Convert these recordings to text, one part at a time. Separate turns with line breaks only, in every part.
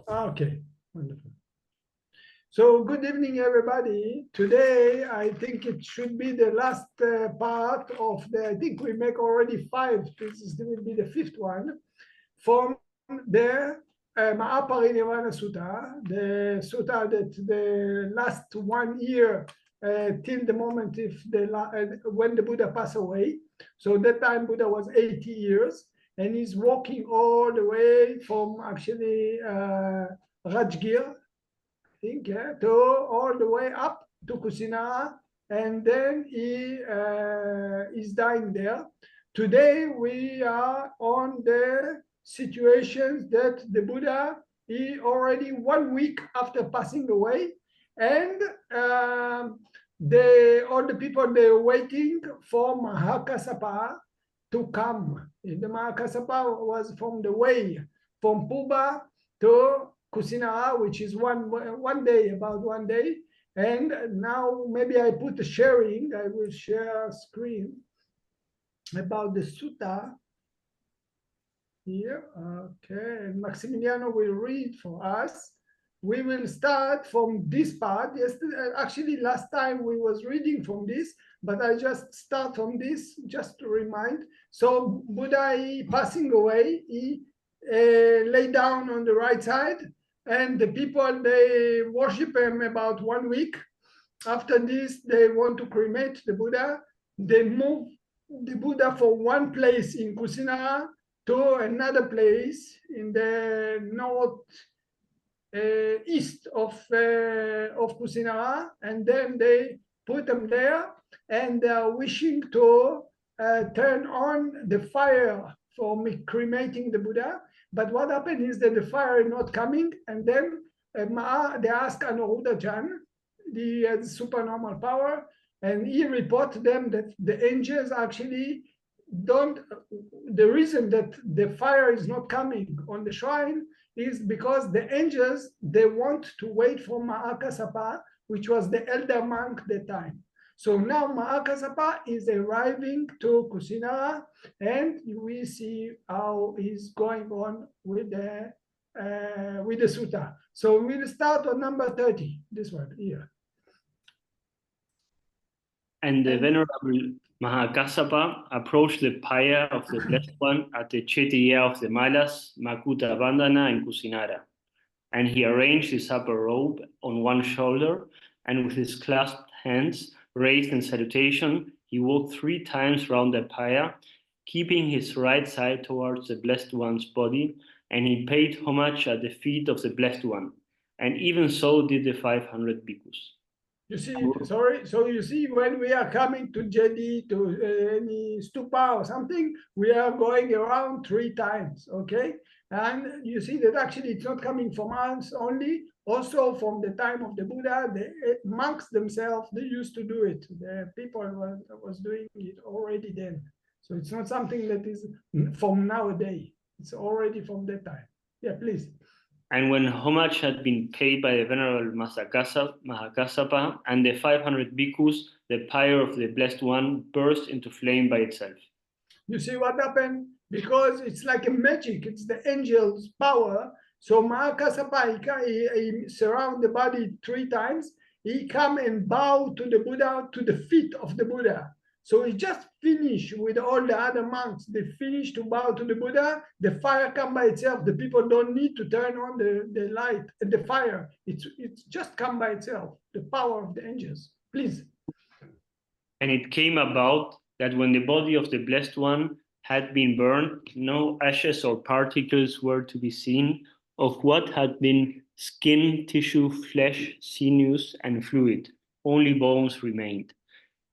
Okay, wonderful. So good evening, everybody. Today, I think it should be the last part of I think we make already 5. This will be the 5th one from the Maha-parinibbana Sutta, the Sutta that the last 1 year till the moment when the Buddha passed away. So that time Buddha was 80 years and he's walking all the way from actually Rajgir, to all the way up to Kusinara, and then he is dying there. Today we are on the situations that the Buddha, he already 1 week after passing away, and all the people, they're waiting for Mahakassapa to come. The Mahakassapa was from the way from Puba to Kusinara, which is one day, about 1 day. And now maybe I put the sharing, I will share screen about the sutta here. Okay, and Maximiliano will read for us. We will start from this part. Yesterday, actually last time we was reading from this, but I just start from this just to remind. So Buddha, he passing away, he lay down on the right side, and the people, they worship him about 1 week. After this, they want to cremate the Buddha. They move the Buddha from one place in Kusinara to another place in the north east of Kusinara, and then they put them there, and they are wishing to turn on the fire for cremating the Buddha. But what happened is that the fire is not coming, and then they ask Anuruddha, he has supernormal power, and he reports them that the angels actually don't. The reason that the fire is not coming on the shrine is because the angels, they want to wait for Mahakassapa, which was the elder monk that time. So now Mahakassapa is arriving to Kusinara, and we see how he's going on with the sutta. So we'll start on number 30, this one here.
And the Venerable Mahakassapa approached the pyre of the Blessed One at the Chetya of the Malas, Makuta Bandhana, and Kusinara. And he arranged his upper robe on one shoulder, and with his clasped hands raised in salutation, he walked 3 times round the pyre, keeping his right side towards the Blessed One's body, and he paid homage at the feet of the Blessed One. And even so did the 500 bhikkhus.
You see, sorry. So you see, when we are coming to Jedi, to any stupa or something, we are going around 3 times, okay? And you see that actually it's not coming from us only, also from the time of the Buddha, the monks themselves, they used to do it. The people was doing it already then. So it's not something that is from nowadays. It's already from that time. Yeah, please.
And when homage had been paid by the Venerable Mahakassapa and the 500 bhikkhus, the pyre of the Blessed One burst into flame by itself.
You see what happened? Because it's like a magic. It's the angel's power. So Mahakassapa, he surround the body 3 times. He come and bow to the Buddha, to the feet of the Buddha. So he just finished with all the other monks. They finished to bow to the Buddha. The fire come by itself. The people don't need to turn on the light and the fire. It's just come by itself. The power of the angels. Please.
And it came about that when the body of the Blessed One had been burned, no ashes or particles were to be seen of what had been skin, tissue, flesh, sinews, and fluid. Only bones remained.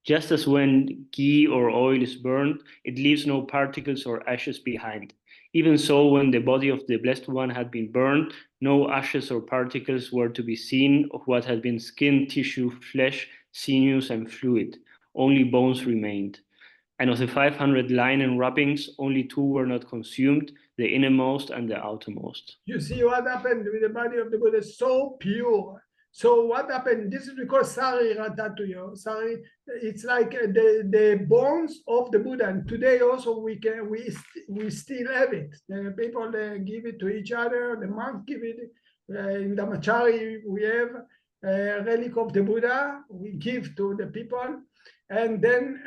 Just as when ghee or oil is burned, it leaves no particles or ashes behind. Even so, when the body of the Blessed One had been burned, no ashes or particles were to be seen of what had been skin, tissue, flesh, sinews, and fluid. Only bones remained. And of the 500 linen wrappings, only 2 were not consumed, the innermost and the outermost.
You see what happened with the body of the Buddha, so pure, So what happened? This is because Sari Ratatuyo. Sari, it's like the bones of the Buddha. And today also we still have it. The people give it to each other. The monks give it. In Dhammatalk we have a relic of the Buddha. We give to the people. And then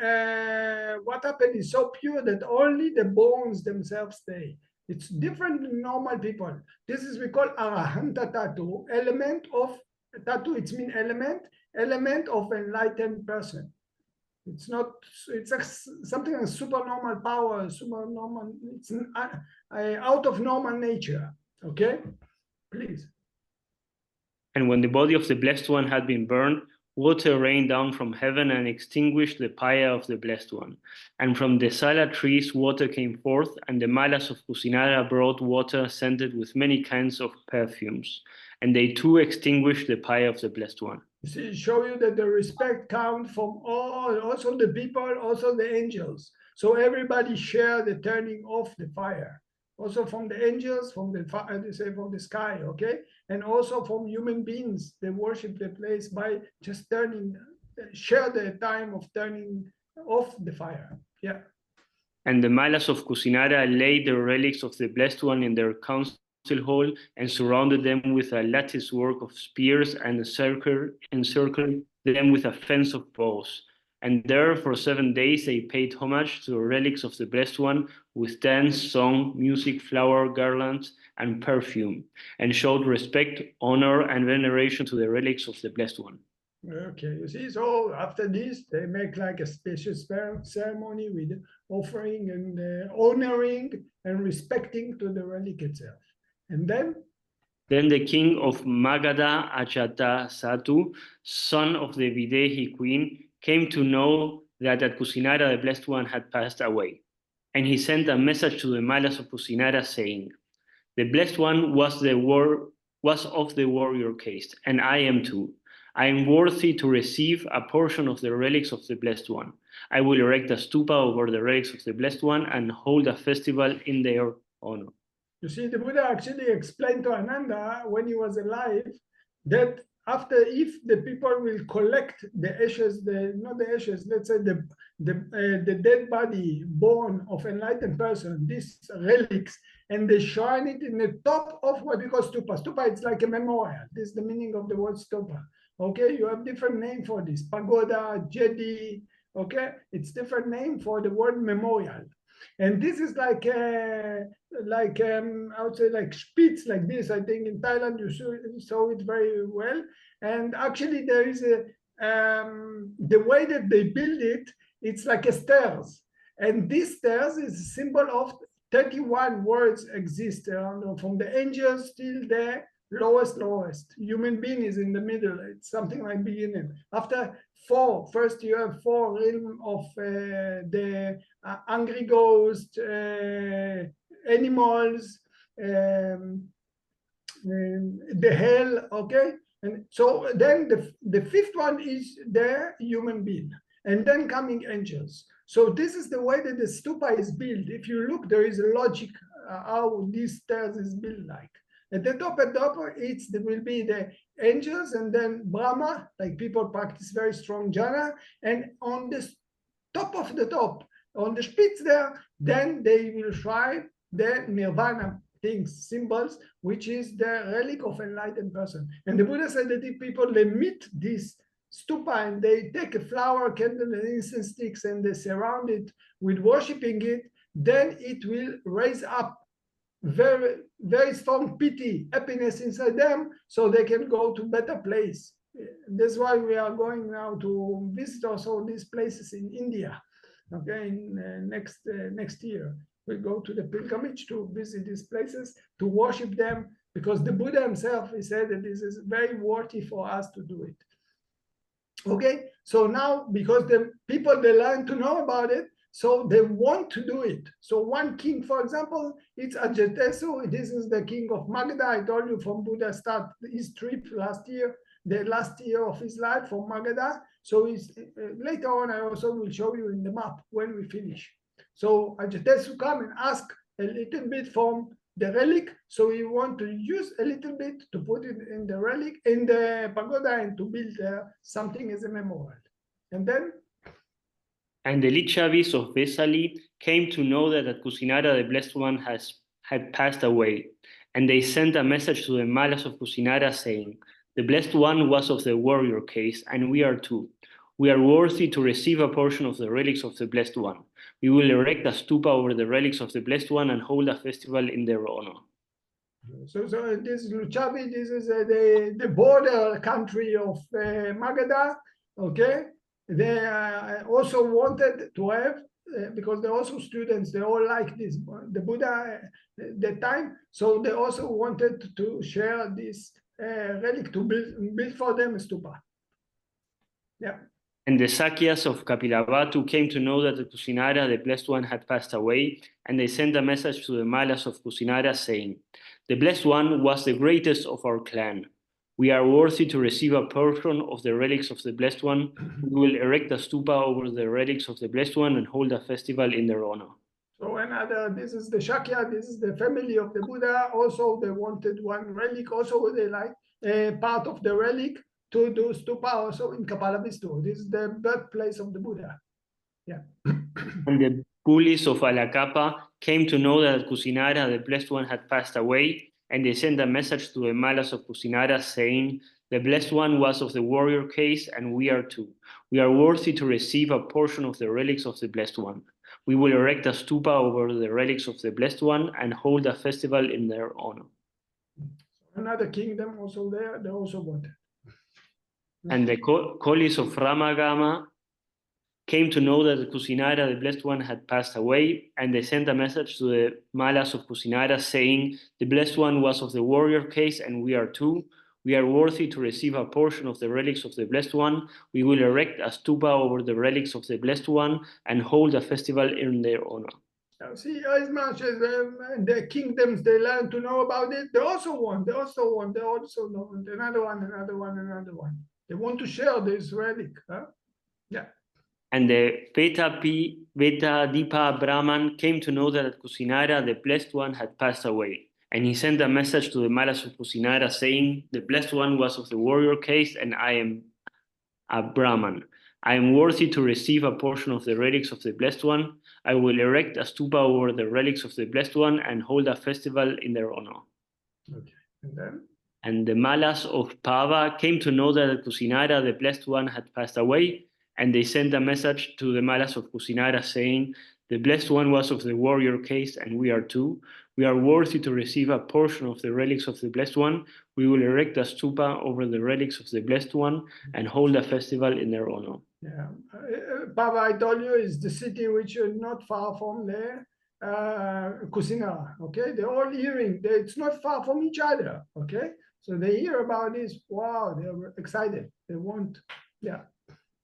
what happened is so pure that only the bones themselves stay. It's different than normal people. This is we call Arahanta Tatu, element of Tatu. It means element of enlightened person. It's not. It's something like super normal power, super normal. It's out of normal nature. Okay, please.
And when the body of the Blessed One had been burned, water rained down from heaven and extinguished the pyre of the Blessed One. And from the Sala trees water came forth, and the Malas of Kusinara brought water scented with many kinds of perfumes. And they too extinguished the pyre of the Blessed One.
You see, show you that the respect comes from all, also the people, also the angels. So everybody share the turning off the fire. Also from the angels, from the from the sky, okay, and also from human beings. They worship the place by just share the time of turning off the fire. Yeah.
And the Malas of Kusinara laid the relics of the Blessed One in their council hall and surrounded them with a lattice work of spears and encircled them with a fence of bows. And there for 7 days they paid homage to the relics of the Blessed One with dance, song, music, flower, garlands, and perfume, and showed respect, honor, and veneration to the relics of the Blessed One.
Okay, you see, so after this, they make like a special ceremony with offering and honoring and respecting to the relic itself. And then
the king of Magadha Ajatasattu, son of the Videhi queen, came to know that at Kusinara the Blessed One had passed away. And he sent a message to the Malas of Kusinara saying, "The Blessed One was of the warrior caste, and I am too. I am worthy to receive a portion of the relics of the Blessed One. I will erect a stupa over the relics of the Blessed One and hold a festival in their honor."
You see, the Buddha actually explained to Ananda when he was alive that after, if the people will collect the ashes, not the ashes, let's say the dead body born of enlightened person, these relics, and they shine it in the top of what we call stupa. Stupa, it's like a memorial. This is the meaning of the word stupa. Okay, you have different name for this, pagoda, jedi. Okay, it's different name for the word memorial. And this is like I would say like spitz like this. I think in Thailand you saw it very well. And actually there is the way that they build it, it's like a stairs. And this stairs is a symbol of 31 words exist around, from the angels till the lowest. Human being is in the middle. It's something like beginning. After first you have 4 realm of the angry ghost, animals, the hell, okay? And so then the 5th one is the human being, and then coming angels. So this is the way that the stupa is built. If you look, there is a logic how this stairs is built like. At the top, there will be the angels, and then Brahma, like people practice very strong jhana, and on the top of the top, on the spitz there, then they will try the nirvana things, symbols, which is the relic of enlightened person. And the Buddha said that if people, they meet this stupa and they take a flower, candle, and incense sticks, and they surround it with worshiping it, then it will raise up very, very strong pity, happiness inside them, so they can go to better place. That's why we are going now to visit also these places in India. Okay, in next year we go to the pilgrimage to visit these places, to worship them, because the Buddha himself, he said that this is very worthy for us to do it. Okay, so now because the people, they learn to know about it, so they want to do it. So one king, for example, it's Ajatesu. This is the king of Magadha. I told you from Buddha start his trip last year, the last year of his life from Magadha. So later on, I also will show you in the map when we finish. So Ajatesu come and ask a little bit from the relic. So we want to use a little bit to put it in the relic, in the pagoda, and to build something as a memorial. And then?
And the Lichavis of Vesali came to know that at Kusinara the Blessed One had passed away. And they sent a message to the Malas of Kusinara saying, the Blessed One was of the warrior case, and we are too. We are worthy to receive a portion of the relics of the Blessed One. We will erect a stupa over the relics of the Blessed One and hold a festival in their honor.
So this Luchavi, this is the border country of Magadha, okay? They also wanted to have, because they're also students, they all like this, the Buddha at that time, so they also wanted to share this relic, to build for them a stupa. Yeah.
And the Sakyas of Kapilavatthu came to know that at Kusinara the Blessed One had passed away, and they sent a message to the Malas of Kusinara saying, the Blessed One was the greatest of our clan. We are worthy to receive a portion of the relics of the Blessed One. We will erect a stupa over the relics of the Blessed One and hold a festival in their honor.
So another, this is the Shakya, this is the family of the Buddha. Also, they wanted one relic. Also, they like part of the relic to do stupa also in Kapalavistu. This is the birthplace of the Buddha. Yeah.
And the Pulis of Alakapa came to know that at Kusinara the Blessed One had passed away, and they sent a message to the Malas of Kusinara saying, the Blessed One was of the warrior case, and we are too. We are worthy to receive a portion of the relics of the Blessed One. We will erect a stupa over the relics of the Blessed One and hold a festival in their honor.
Another kingdom also there, they also wanted.
And the Kolis of Ramagama came to know that at Kusinara the Blessed One had passed away, and they sent a message to the Malas of Kusinara saying, the Blessed One was of the warrior case, and we are too. We are worthy to receive a portion of the relics of the Blessed One. We will erect a stupa over the relics of the Blessed One and hold a festival in their honor.
Now, see, as much as the kingdoms, they learn to know about it, they also want another one. They want to share this relic. Huh? Yeah.
And the Veta Dipa Brahman came to know that at Kusinara the Blessed One had passed away. And he sent a message to the Malas of Kusinara saying, the Blessed One was of the warrior caste, and I am a Brahman. I am worthy to receive a portion of the relics of the Blessed One. I will erect a stupa over the relics of the Blessed One and hold a festival in their honor.
Okay. And then?
And the Malas of Pava came to know that at Kusinara the Blessed One had passed away, and they sent a message to the Malas of Kusinara saying, the Blessed One was of the warrior caste, and we are too. We are worthy to receive a portion of the relics of the Blessed One. We will erect a stupa over the relics of the Blessed One and hold a festival in their honor.
Yeah, Pava, I told you, is the city which is not far from the Kusinara. Okay, they're all hearing. It's not far from each other. Okay, so they hear about this. Wow, they're excited. They want, yeah.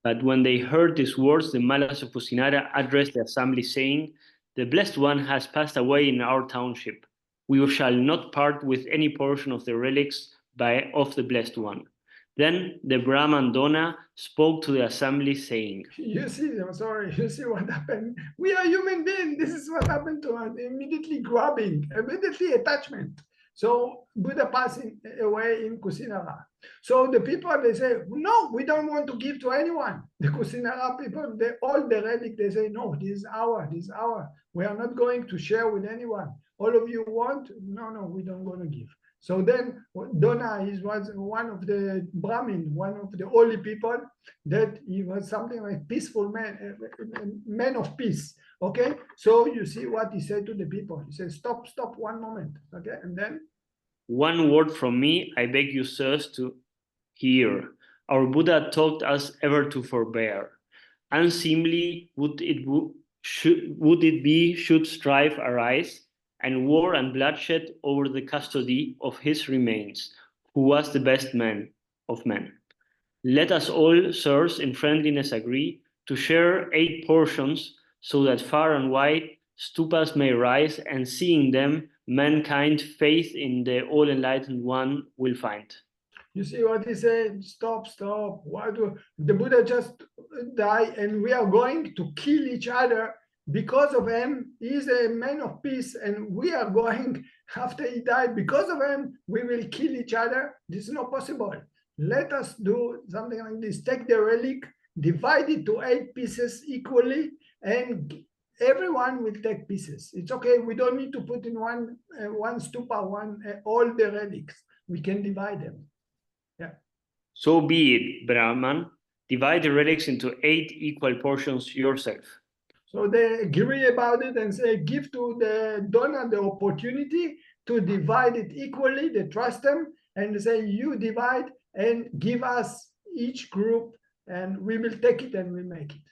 But when they heard these words, the Malas of Kusinara addressed the assembly, saying, the Blessed One has passed away in our township. We shall not part with any portion of the relics of the Blessed One. Then the Brahman Dona spoke to the assembly, saying,
you see what happened? We are human beings. This is what happened to us. Immediately grabbing, immediately attachment. So Buddha passing away in Kusinara. So the people, they say, no, we don't want to give to anyone. The Kusinara people, all the relic, they say, no, this is our. We are not going to share with anyone. All of you want? No, we don't want to give. So then Dona was one of the Brahmin, one of the holy people, that he was something like peaceful man, man of peace. Okay, so you see what he said to the people. He said, stop, 1 moment. Okay, and then?
One word from me, I beg you, sirs, to hear. Our Buddha taught us ever to forbear. Unseemly would it be should strife arise, and war and bloodshed over the custody of his remains, who was the best man of men. Let us all, sirs, in friendliness agree to share 8 portions, so that far and wide stupas may rise, and seeing them, mankind faith in the all-enlightened one will find.
You see what he said? Stop. Why the Buddha just died, and we are going to kill each other because of him? He is a man of peace, and we are going after he died, because of him, we will kill each other. This is not possible. Let us do something like this. Take the relic, divide it to 8 pieces equally, and everyone will take pieces. It's okay. We don't need to put in one stupa, all the relics. We can divide them. Yeah.
So be it, Brahman. Divide the relics into 8 equal portions yourself.
So they agree about it and say, give to the donor the opportunity to divide it equally. They trust them and they say, you divide and give us each group, and we will take it and we make it.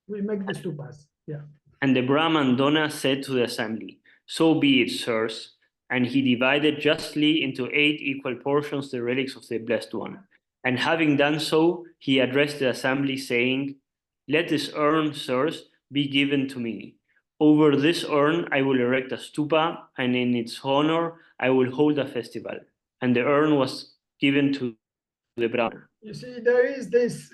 We make the stupas. Yeah.
And the Brahman Dona said to the assembly, so be it, sirs. And he divided justly into 8 equal portions the relics of the Blessed One. And having done so, he addressed the assembly, saying, let this urn, sirs, be given to me. Over this urn I will erect a stupa, and in its honor I will hold a festival. And the urn was given to the Brahman.
You see, there is this,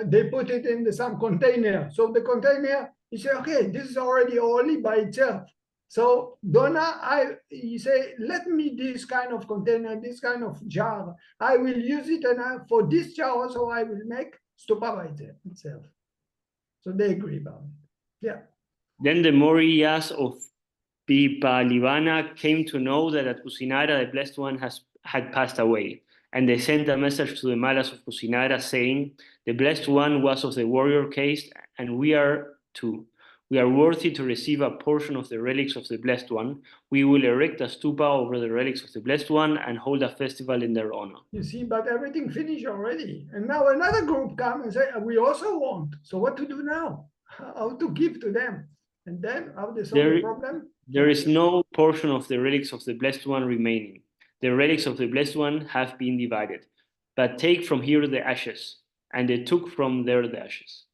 they put it in some container. So the container, you say, okay, this is already holy by itself. So Dona, you say, let me this kind of container, this kind of jar. I will use it, and for this jar also I will make stupa by itself. So they agree about it. Yeah.
Then the Moriyas of Pipalivana came to know that at Kusinara the Blessed One had passed away. And they sent a message to the Malas of Kusinara saying, the Blessed One was of the warrior caste, and we are too. We are worthy to receive a portion of the relics of the Blessed One. We will erect a stupa over the relics of the Blessed One and hold a festival in their honor.
You see, but everything finished already. And now another group come and say, we also want. So what to do now? How to give to them? And then how they solve the problem?
There is no portion of the relics of the Blessed One remaining. The relics of the Blessed One have been divided. But take from here the ashes. And they took from there the ashes.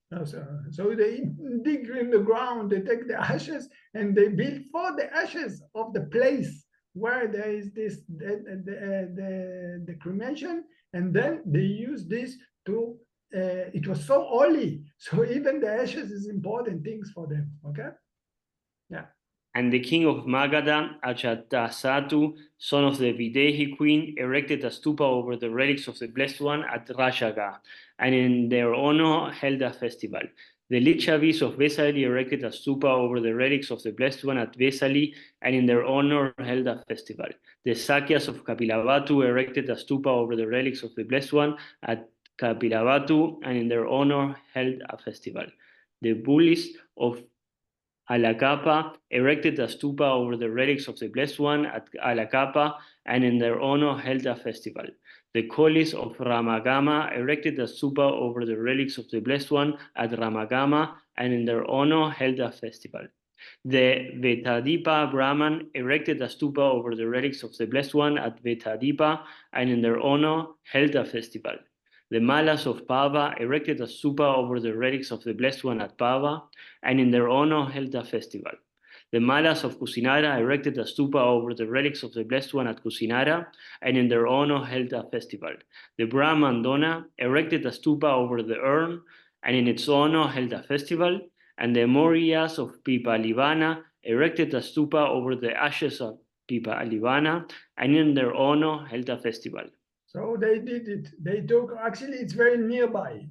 So they dig in the ground, they take the ashes, and they build for the ashes of the place where there is this the cremation, and then they use this to. It was so holy, so even the ashes is important things for them. Okay, yeah.
And the king of Magadha, Ajatasattu, son of the Videhi queen, erected a stupa over the relics of the Blessed One at Rashaga, and in their honor held a festival. The Lichavis of Vesali erected a stupa over the relics of the Blessed One at Vesali, and in their honor held a festival. The Sakyas of Kapilavatthu erected a stupa over the relics of the Blessed One at Kapilavatthu, and in their honor held a festival. The Bulis of Alakapa erected a stupa over the relics of the Blessed One at Alakapa, and in their honor held a festival. The Kolis of Ramagama erected a stupa over the relics of the Blessed One at Ramagama, and in their honor held a festival. The Vetadipa Brahman erected a stupa over the relics of the Blessed One at Vetadipa, and in their honor held a festival. The Malas of Pava erected a stupa over the relics of the Blessed One at Pava, and in their honor held a festival. The Malas of Kusinara erected a stupa over the relics of the Blessed One at Kusinara, and in their honor held a festival. The Brahman Dona erected a stupa over the urn, and in its honor held a festival. And the Moriyas of Pipalivana erected a stupa over the ashes of Pipalivana, and in their honor held a festival.
So they did it. They took, actually, it's very nearby.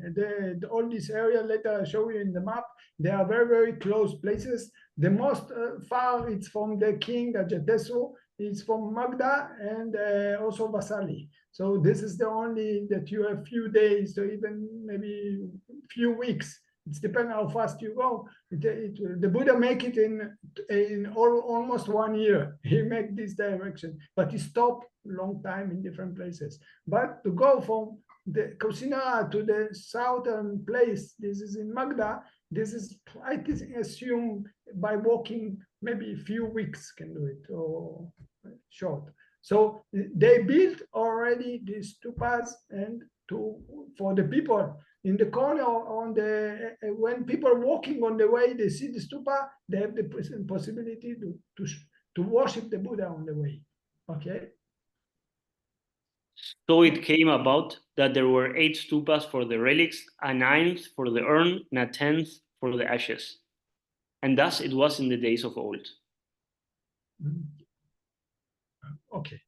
All this area, later I'll show you in the map, they are very, very close places. The most far, it's from the king, Ajatasattu, it's from Magda and also Vasali. So this is the only that you have few days, or even maybe few weeks. It's depending how fast you go. The Buddha make it in almost 1 year. He make this direction, but he stopped long time in different places. But to go from the Kusinara to the southern place, this is in Magda. This is, I assume, by walking maybe a few weeks can do it, or short. So they built already these stupas, and for the people in the corner on the when people walking on the way, they see the stupa, they have the possibility to worship the Buddha on the way. Okay.
So it came about that there were 8 stupas for the relics, a 9th for the urn, and a 10th for the ashes. And thus it was in the days of old.
Okay.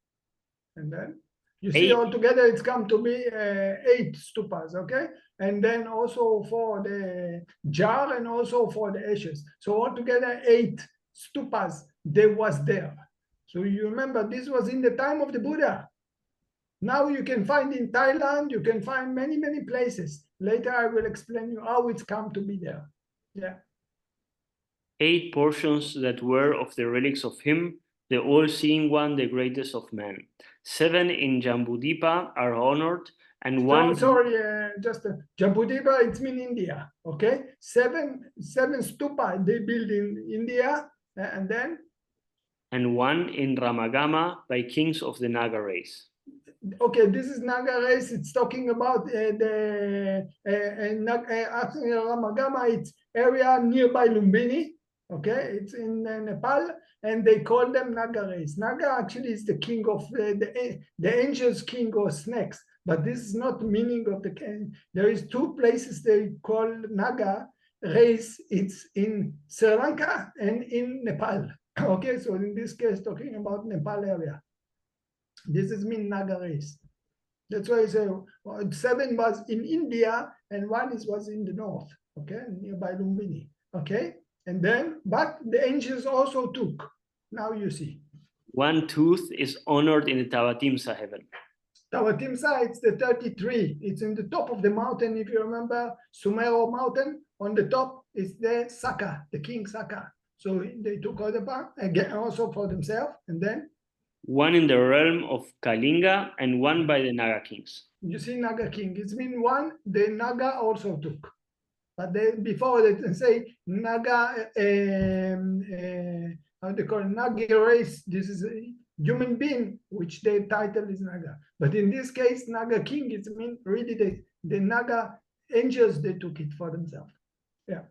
And then you see altogether it's come to be 8 stupas, okay? And then also for the jar and also for the ashes. So altogether 8 stupas there was there. So you remember this was in the time of the Buddha. Now you can find in Thailand, you can find many, many places. Later I will explain you how it's come to be there. Yeah.
8 portions that were of the relics of him, the all-seeing one, the greatest of men. 7 in Jambudvipa are honored, and one.
Jambudvipa, it's mean India. Okay, seven stupa they build in India, and then.
And 1 in Ramagama by kings of the Naga race.
Okay, this is Naga race. It's talking about the Ramagama. It's area nearby Lumbini. Okay, it's in Nepal, and they call them Naga race. Naga actually is the king of the angels, king of snakes. But this is not the meaning of the king. There is 2 places they call Naga race. It's in Sri Lanka and in Nepal. Okay, so in this case, talking about Nepal area. This is mean Naga race. That's why I say 7 was in India and 1 was in the north. Okay, nearby Lumbini. Okay. And then, but the angels also took. Now you see.
1 tooth is honored in the Tavatimsa heaven.
Tavatimsa, it's the 33. It's in the top of the mountain. If you remember, Sumero mountain, on the top is the Saka, the king Saka. So they took all the part, again, also for themselves. And then?
1 in the realm of Kalinga and 1 by the Naga kings.
You see Naga king. It's mean 1, the Naga also took. But then before they say Naga, how they call it, Naga race, this is a human being, which their title is Naga. But in this case, Naga king, it means really the Naga angels, they took it for themselves. Yeah.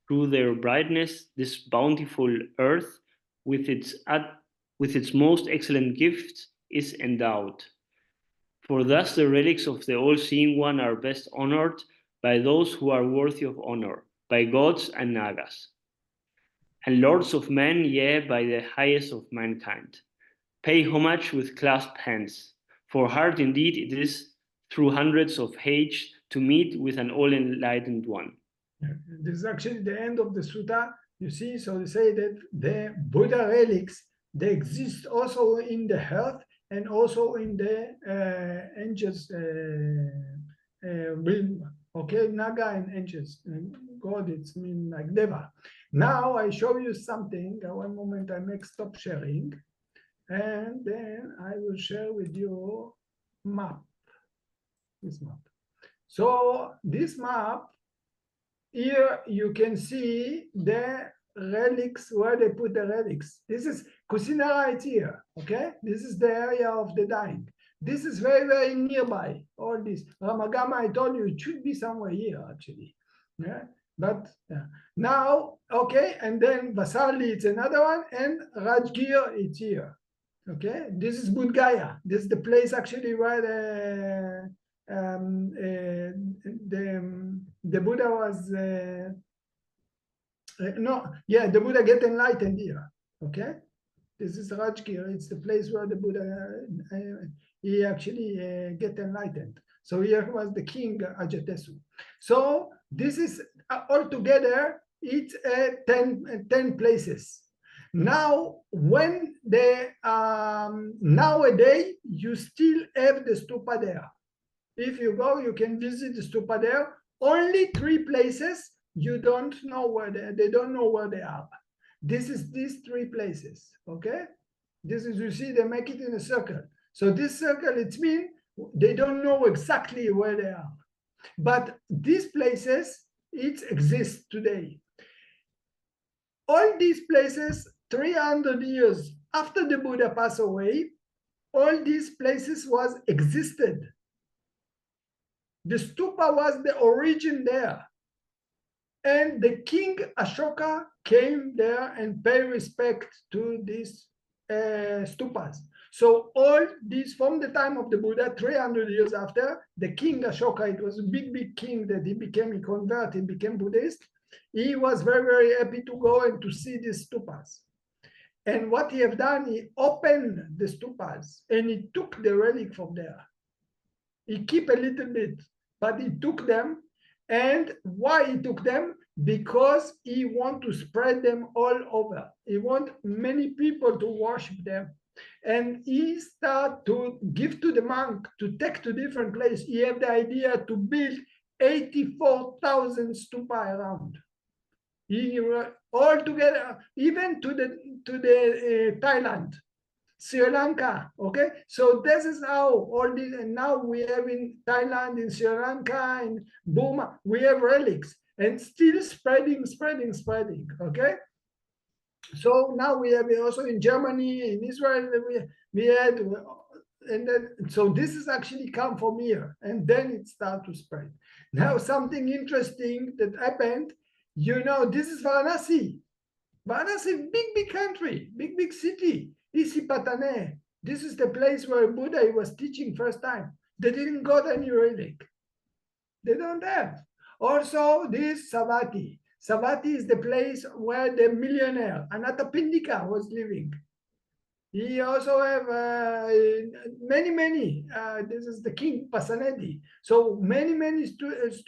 Through their brightness, this bountiful earth, with its most excellent gifts, is endowed. For thus the relics of the all-seeing one are best honored by those who are worthy of honor, by gods and Nagas, and lords of men, yea, by the highest of mankind. Pay homage with clasped hands, for hard indeed it is through hundreds of age to meet with an all-enlightened one.
This is actually the end of the sutta. You see, so they say that the Buddha relics, they exist also in the earth and also in the angels realm. Okay, Naga and angels. God, it's mean like Deva. Now I show you something. One moment, I make stop sharing. And then I will share with you map. This map. So this map, here you can see the relics, where they put the relics. This is Kusinara right here, okay? This is the area of the dying. This is very, very nearby, all this. Ramagama, I told you, it should be somewhere here, actually. Yeah, but now, okay, and then Vasarli, it's another one, and Rajgir, it's here. Okay, this is Bodh Gaya. This is the place actually where the Buddha was the Buddha get enlightened here. Okay, this is Rajgir. It's the place where the Buddha he actually get enlightened. So here was the king Ajatesu. So this is altogether it's 10 places. Now, when nowadays you still have the stupa there. If you go, you can visit the stupa there. Only 3 places you don't know where they don't know where they are. This is these 3 places. Okay, this is, you see, they make it in a circle. So this circle, it means they don't know exactly where they are, but these places it exists today. All these places, 300 years after the Buddha passed away, all these places was existed. The stupa was the origin there. And the king Ashoka came there and paid respect to these stupas. So all these, from the time of the Buddha, 300 years after, the king Ashoka, it was a big, big king that he converted, he became Buddhist. He was very, very happy to go and to see these stupas. And what he have done, he opened the stupas and he took the relic from there. He keep a little bit, but he took them. And why he took them? Because he want to spread them all over. He want many people to worship them. And he start to give to the monk to take to different places. He have the idea to build 84,000 stupa around. He all together, even to the Thailand, Sri Lanka. Okay, so this is how all this, and now we have in Thailand, in Sri Lanka, in Burma, we have relics and still spreading. Okay, so now we have also in Germany, in Israel, we had, and then so this is actually come from here, and then it started to spread. Now something interesting that happened, this is Varanasi. Varanasi, big country, big city. Isipatane. This is the place where Buddha was teaching first time. They didn't got any relic. They don't have. Also, this Savatthi. Savatthi is the place where the millionaire Anathapindika was living. He also have many. This is the king Pasanedi. So many students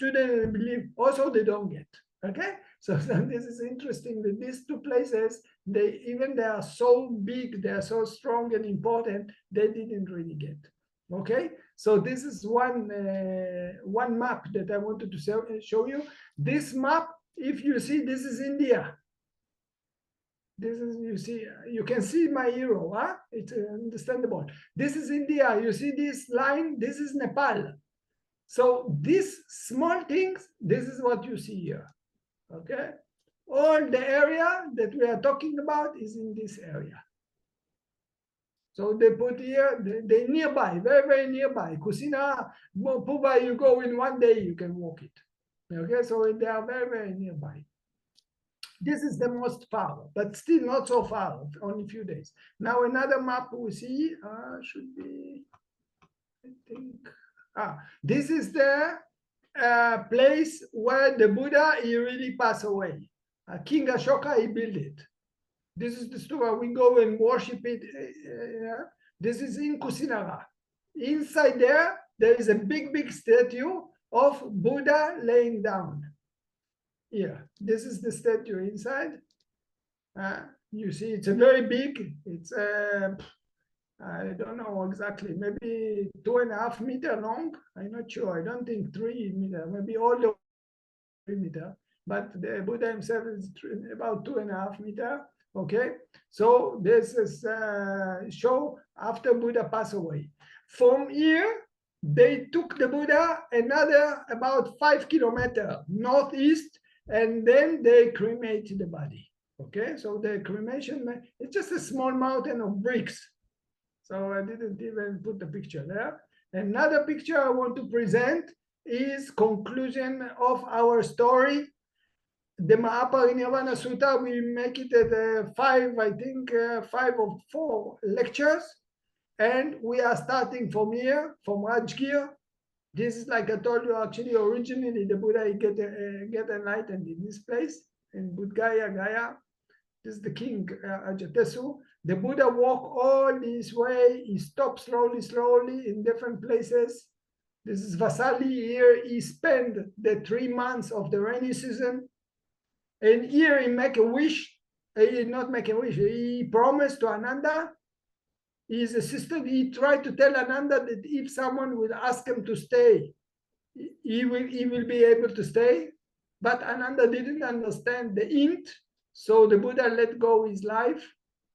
believe. Also, they don't get. Okay, so this is interesting that these two places, they are so big, they are so strong and important, they didn't really get. Okay, so this is one map that I wanted to show you. This map, if you see, this is India. This is, you can see my arrow, huh? It's understandable. This is India. You see this line? This is Nepal. So these small things, this is what you see here. Okay, all the area that we are talking about is in this area. So they put here, they nearby, very nearby. Kusina, Puba, you go in one day, you can walk it. Okay, so they are very nearby. This is the most far, but still not so far, only a few days. Now another map we see should be, I think, this is the place where the Buddha, he really passed away. King Ashoka, he built it. This is the stupa. We go and worship it. This is in Kusinara. Inside there is a big statue of Buddha laying down. Here, this is the statue inside. You see, it's a very big. It's I don't know exactly, maybe 2.5 meters long. I'm not sure. I don't think 3 meters, maybe all the 3 meters. But the Buddha himself is about 2.5 meters. Okay, so this is show after Buddha passed away. From here, they took the Buddha another about 5 kilometers northeast, and then they cremated the body. Okay, so the cremation, it's just a small mountain of bricks. So I didn't even put the picture there. Another picture I want to present is conclusion of our story. The Maha-parinibbana Sutta, we make it at 5, I think, 5 or 4 lectures. And we are starting from here, from Rajgir. This is, like I told you, actually, originally the Buddha get enlightened in this place, in Bodh Gaya. This is the king, Ajatesu. The Buddha walked all this way. He stopped slowly in different places. This is Vasali here. He spent the 3 months of the rainy season. And here he make a wish. He did not make a wish. He promised to Ananda, his assistant. He tried to tell Ananda that if someone will ask him to stay, he will be able to stay. But Ananda didn't understand the hint. So the Buddha let go his life.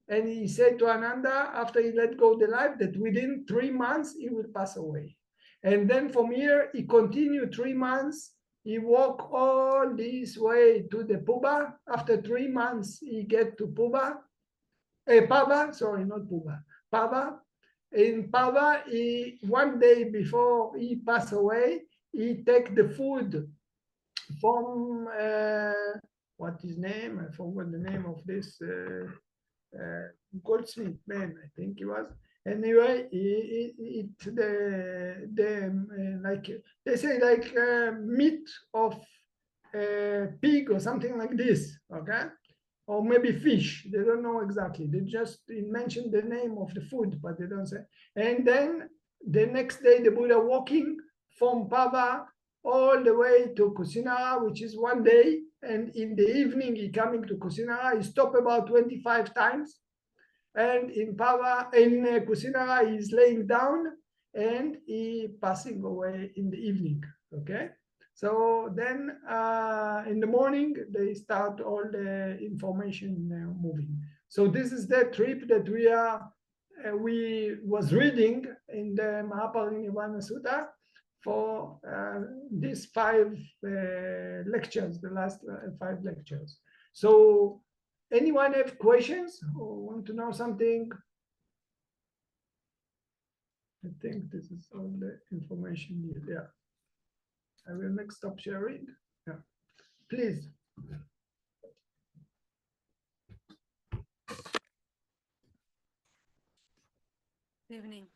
And he said to Ananda, after he let go the life, that within 3 months, he will pass away. And then from here, he continued 3 months. He walked all this way to the Puba. After 3 months, he get to Puba. Pava, sorry, not Puba. Pava. In Pava, one day before he passed away, he take the food from, what is his name? I forgot the name of this goldsmith man, I think he was. Anyway, like they say, like meat of pig or something like this. Okay, or maybe fish. They don't know exactly. They just mention the name of the food, but they don't say. And then the next day, the Buddha walking from Pava all the way to Kusinara, which is one day. And in the evening, he coming to Kusinara. He stopped about 25 times. And in Kusinara, he's laying down and he passing away in the evening. Okay. So then in the morning, they start all the information moving. So this is the trip that we was reading in the Maha-parinibbana Sutta for these 5 lectures, the last 5 lectures. So anyone have questions or want to know something? I think this is all the information needed. Yeah. I will next stop sharing. Yeah. Please.
Good evening.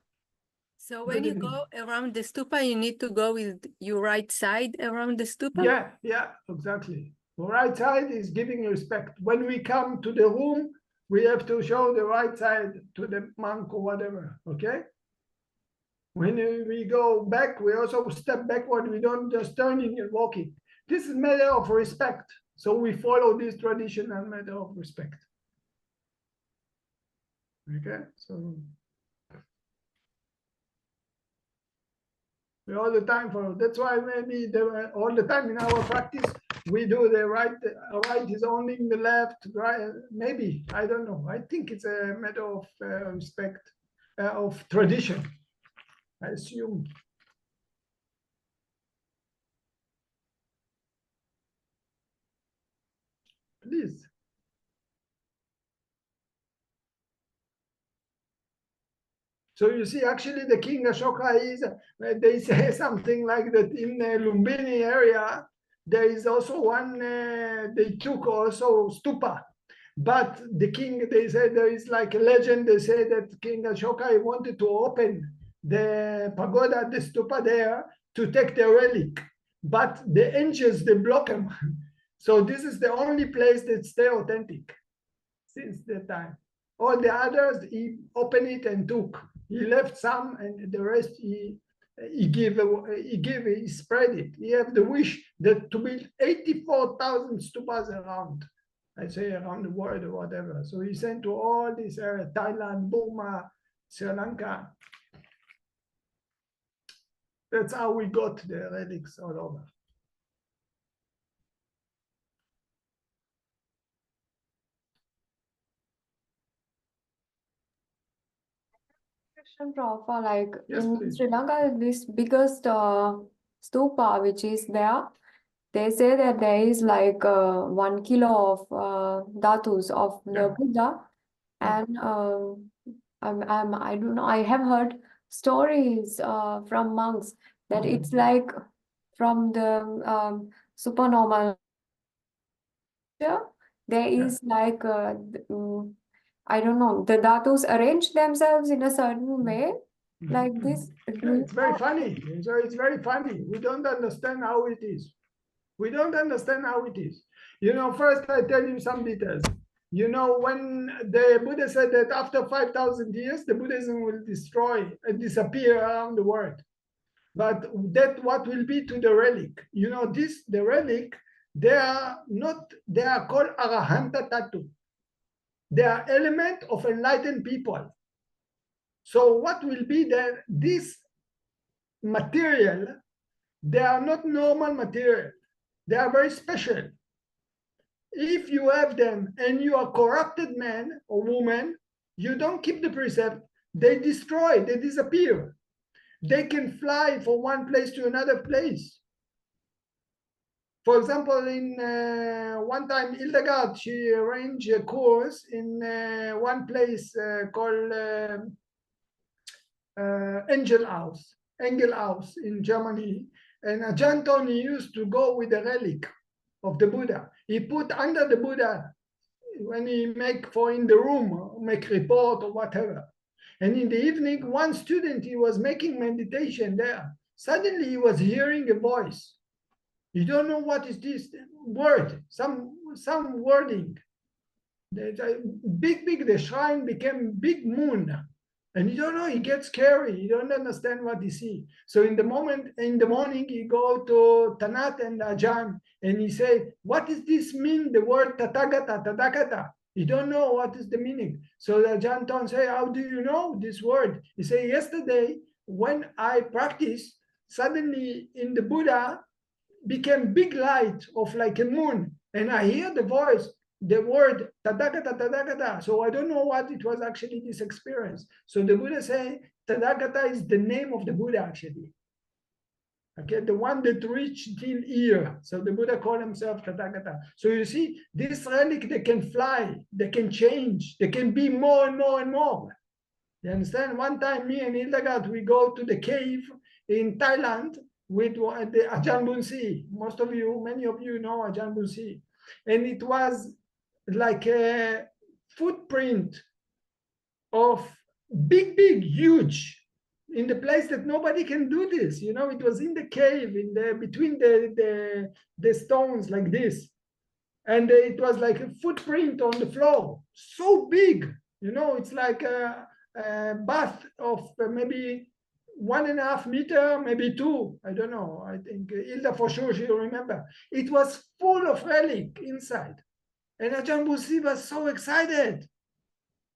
So when you go around the stupa, you need to go with your right side around the stupa?
Yeah, exactly. The right side is giving respect. When we come to the room, we have to show the right side to the monk or whatever, okay? When we go back, we also step backward. We don't just turning and walking. This is a matter of respect. So we follow this traditional matter of respect. Okay, so we all the time follow. That's why maybe all the time in our practice we do the right. Right is only in the left. Right, maybe I don't know. I think it's a matter of respect, of tradition. I assume. Please. So you see, actually, the King Ashoka is, they say something like that in the Lumbini area, there is also one, they took also stupa. But the king, they say there is like a legend, they say that King Ashoka wanted to open the pagoda, the stupa there, to take the relic. But the angels, they block him. So this is the only place that stay authentic since that time. All the others, he opened it and took. He left some, and the rest he spread it. He have the wish that to build 84,000 stupas around. I say around the world or whatever. So he sent to all these areas: Thailand, Burma, Sri Lanka. That's how we got the relics all over.
Prof, like
Yes,
in
please.
Sri Lanka, this biggest stupa which is there, they say that there is like 1 kilo of dhatus of the Buddha, and I don't know. I have heard stories from monks that it's like from the supernormal. There is like I don't know, the dhatus arrange themselves in a certain way, like this.
It's very funny. So it's very funny. We don't understand how it is. We don't understand how it is. First I tell you some details. When the Buddha said that after 5,000 years, the Buddhism will disappear around the world. But that what will be to the relic? The relic, they are called Arahanta Tatu. They are element of enlightened people. So what will be this material? They are not normal material. They are very special. If you have them and you are corrupted man or woman, you don't keep the precept, they destroy, they disappear. They can fly from one place to another place. For example, in one time, Hildegard, she arranged a course in one place called Angel House in Germany. And Ajarn Tony used to go with the relic of the Buddha. He put under the Buddha when he make in the room, make report or whatever. And in the evening, one student, he was making meditation there. Suddenly he was hearing a voice. You don't know what is this word, some wording. The shrine became big moon. And you don't know, he gets scary. You don't understand what he see. So in the morning, he go to Tanat and Ajarn, and he say, what does this mean, the word Tathagata? You don't know what is the meaning. So the Ajarn Ton say, how do you know this word? He say, yesterday, when I practiced, suddenly in the Buddha became big light of like a moon. And I hear the voice, the word Tathagata. So I don't know what it was actually this experience. So the Buddha say Tathagata is the name of the Buddha actually. Okay, the one that reached till here. So the Buddha called himself Tathagata. So you see, this relic, they can fly, they can change, they can be more and more and more. You understand? One time, me and Hildegard, we go to the cave in Thailand with the Ajarn Bunsi. Many of you know Ajarn Bunsi. And it was like a footprint of big, huge, in the place that nobody can do this. You know, it was in the cave, between the stones like this. And it was like a footprint on the floor, so big. You know, it's like a bath of maybe 1.5 meters, maybe 2. I don't know. I think Hilda for sure she'll remember. It was full of relic inside. And Ajahn Busi was so excited.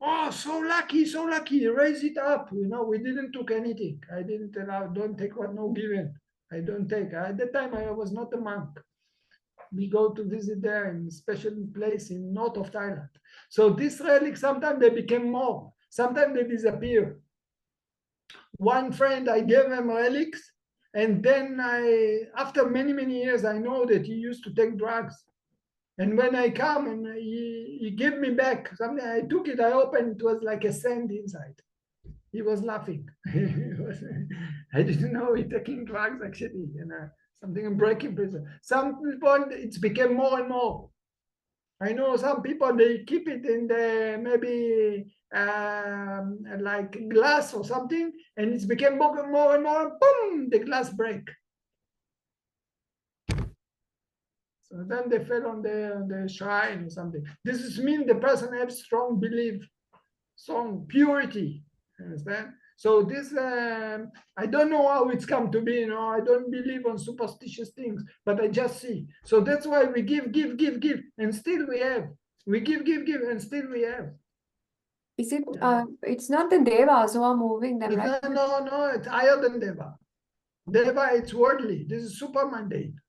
Oh, so lucky, so lucky. Raise it up. You know, we didn't took anything. I didn't allow, don't take what no given. I don't take. At that time, I was not a monk. We go to visit there in a special place in north of Thailand. So this relic, sometimes they became more. Sometimes they disappear. One friend, I gave him relics. And then after many years, I know that he used to take drugs. And when I come and he gave me back something, I took it, I opened, it was like a sand inside. He was laughing. I didn't know he taking drugs actually, you know, something in breaking prison. Some people, it's became more and more. I know some people, they keep it in the maybe like glass or something, and it's became more and more, boom, the glass break. So then they fell on the shrine or something. This is mean the person has strong belief, strong purity. Understand? So this, I don't know how it's come to be. You know, I don't believe on superstitious things, but I just see. So that's why we give, and still we have. We give, and still we have.
Is it? It's not the devas who are moving them, right?
No, it's higher than Deva. Deva, it's worldly. This is super mundane.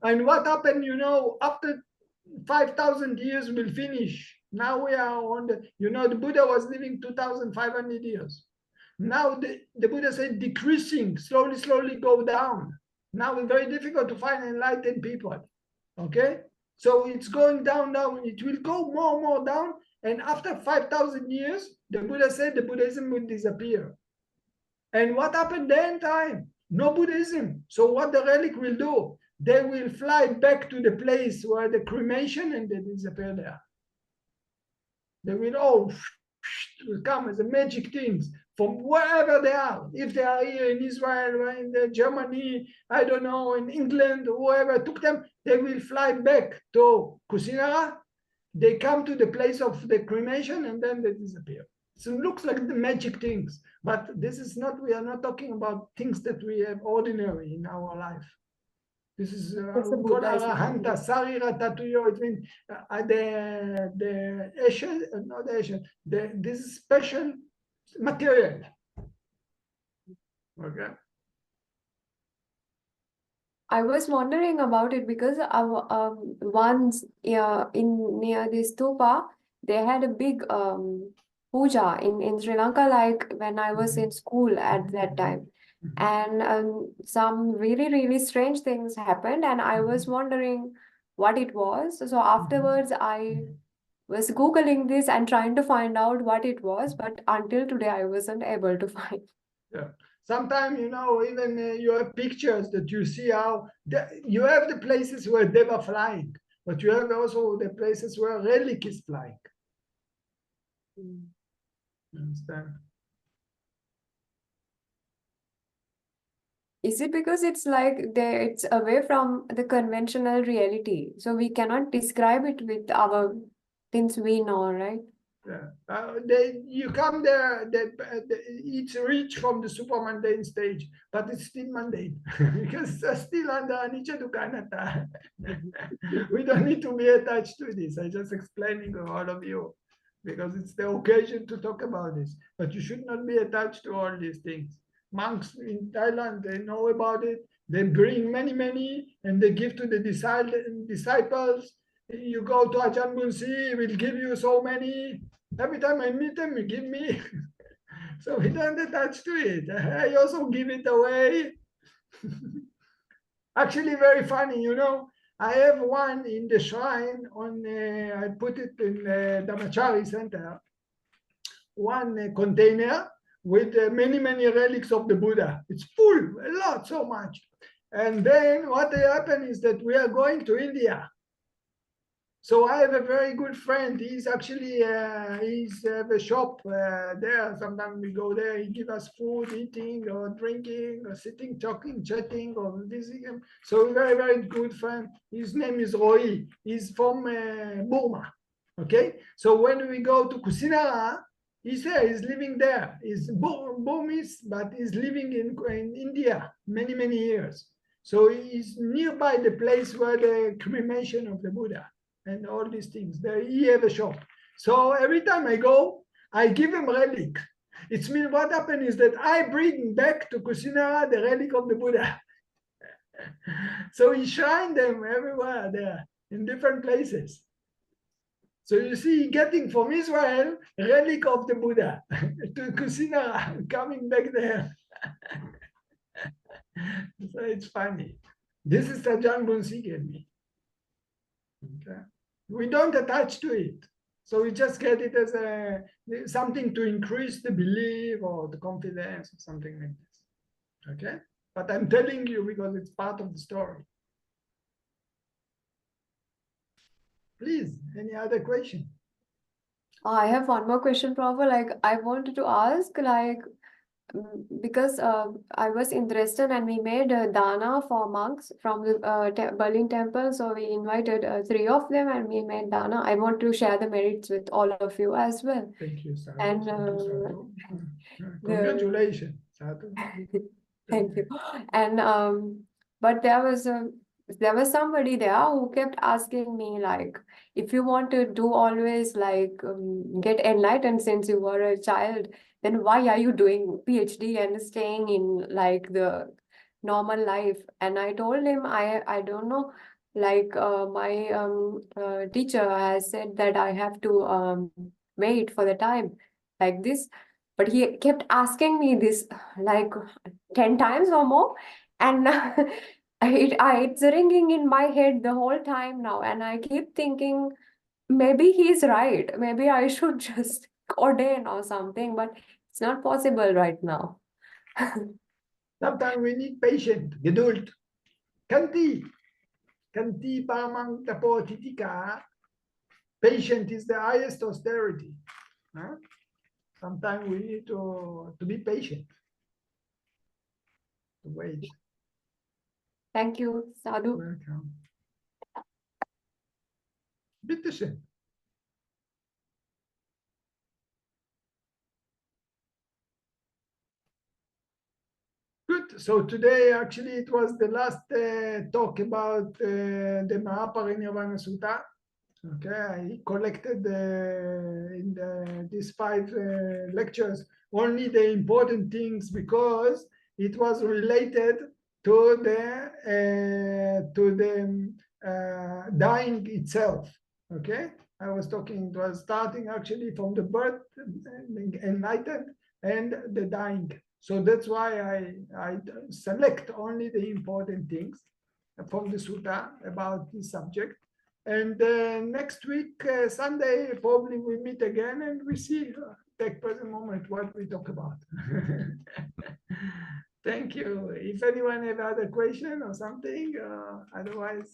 And what happened, you know, after 5,000 years will finish. Now we are on the, you know, the Buddha was living 2,500 years. Now the Buddha said decreasing, slowly go down. Now it's very difficult to find enlightened people. Okay? So it's going down. It will go more down. And after 5,000 years, the Buddha said the Buddhism will disappear. And what happened then time? No Buddhism. So what the relic will do? They will fly back to the place where the cremation and they disappear there. They will all come as a magic things from wherever they are. If they are here in Israel or in Germany, I don't know, in England, whoever took them, they will fly back to Kusinara. They come to the place of the cremation and then they disappear. So it looks like the magic things, but this is not, we are not talking about things that we have ordinary in our life. This is called arahanta, sarira tatuyo. It means the Asian, not Asian, this is special material. Okay.
I was wondering about it because once in near this stupa, they had a big puja in Sri Lanka, like when I was in school at that time. And some really strange things happened, and I was wondering what it was. So afterwards, I was Googling this and trying to find out what it was, but until today, I wasn't able to find.
Yeah. Sometimes, you know, even you have pictures that you see how you have the places where they were flying, but you have also the places where relic is flying. You understand?
is it because it's like it's away from the conventional reality, so we cannot describe it with our things we know, right?
Yeah. You come there, it's reached from the super mundane stage, but it's still mundane because it's still under anicca dukkha anatta. We don't need to be attached to this. I'm just explaining to all of you because it's the occasion to talk about this. But you should not be attached to all these things. Monks in Thailand, they know about it. They bring many, and they give to the disciples. You go to Ajarn Bunsi, he will give you so many. Every time I meet him, he give me. So we don't attach to it. I also give it away. Actually, very funny, you know. I have one in the shrine on, I put it in the Dhammachari center, one container with many relics of the Buddha. It's full, a lot, so much. And then what happened is that we are going to India. So I have a very good friend. He's actually he's have a shop there. Sometimes we go there. He give us food, eating or drinking or sitting, talking, chatting or visiting him. So very good friend. His name is Roy. He's from Burma. Okay. So when we go to Kusinara, he's there. He's living there. He's Burmese, but he's living in India many years. So he's nearby the place where the cremation of the Buddha and all these things. There he have a shop. So every time I go, I give him relic. It means what happened is that I bring back to Kusinara the relic of the Buddha. So he shrine them everywhere there in different places. So you see, getting from Israel relic of the Buddha to Kusinara, coming back there. So it's funny. This is Ajarn Bunsi gave me. Okay. We don't attach to it. So we just get it as something to increase the belief or the confidence or something like this. Okay? But I'm telling you because it's part of the story. Please, any other question?
I have one more question, Prabhu. Like, I wanted to ask, like, because I was interested and we made a dana for monks from the Berlin temple. So we invited 3 of them and we made dana. I want to share the merits with all of you as well.
Thank you, Sadhu.
And
Sadhu. Congratulations, Sadhu.
Thank you. And but there was somebody there who kept asking me, like, if you want to do always like get enlightened since you were a child, then why are you doing PhD and staying in like the normal life? And I told him I don't know, like my teacher has said that I have to wait for the time like this. But he kept asking me this like 10 times or more, and it's ringing in my head the whole time now, and I keep thinking maybe he's right, maybe I should just ordain or something, but it's not possible right now.
Sometimes we need patience, geduld. Kanti pamang tapo titika. Patient is the highest austerity. Huh? Sometimes we need to be patient, to wait.
Thank you, Sadhu.
Welcome. Bitteschön. Good. So today, actually, it was the last talk about the Maha-parinibbana Sutta. Okay, I collected in these 5 lectures only the important things because it was related to the dying itself. Okay, I was talking. It was starting actually from the birth, enlightened, and the dying. So that's why I select only the important things from the sutta about this subject. And next week, Sunday, probably we meet again and we see, take present moment, what we talk about. Thank you. If anyone have other question or something, otherwise.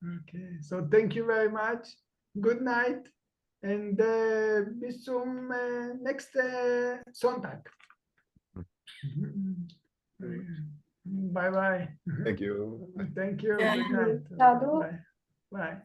Okay, so thank you very much. Good night. And bis zum next Sonntag. Bye bye.
Thank you.
Thank you.
Yeah.
Good night.
Sadhu.
Bye. Bye.